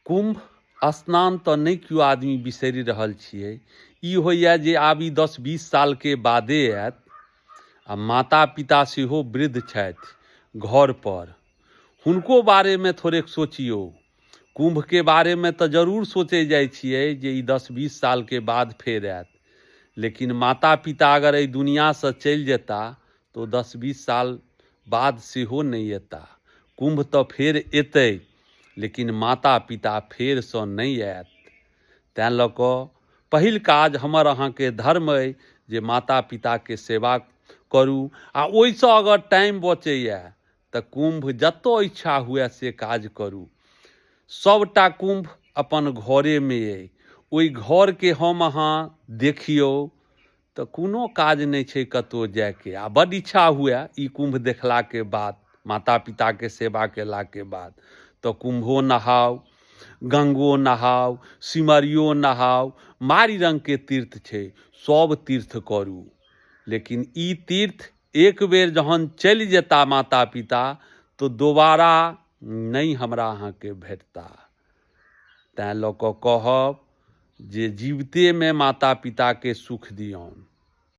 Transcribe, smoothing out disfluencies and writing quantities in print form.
कुंभ स्नान तो नहीं क्यों आदमी बिसरि रहल छियै। ई होइए जे आब ई 10-20 साल के बादे आयत। आ माता पिता सेहो वृद्ध छथि घर पर, हुनको बारे में थोड़े सोचियो। कुंभ के बारे में तो जरूर सोचे जाइ छियै जे ई 10-20 साल के बाद फेर आयत, लेकिन माता पिता अगर एहि दुनिया से चलि जेता तो 10-20 साल बाद सेहो नहीं एता। कुंभ तो फेर एतै, लेकिन माता पिता फेर सँ नहीं आयत। तैं लऽ कऽ पहिल काज हमर अहाँके धर्म अइ जे माता पिता के सेवा करू। आ ओहिसँ अगर टाइम बचैए तऽ कुंभ जतऽ इच्छा हुए से काज करू। सबटा कुंभ अपन घरे में अइ, ओहि घर के हम अहाँ देखियौ तऽ कोनो काज नहीं छै कतौ जायके। आ बड्ड इच्छा हुए ई कुंभ देखला के बाद, माता पिता के सेवा केला के बाद, तो कुंभो नहाउ, गंगो नहाउ, सिमरियो नहाउ, मारि रंग के तीर्थ छै, सब तीर्थ करू। लेकिन ई तीर्थ एक बेर जहन चलि जेता माता पिता तो दोबारा नहीं हमरा अहाँके भेटता। तैं लऽ कऽ कहब जे जीवते में माता पिता के सुख दियौन।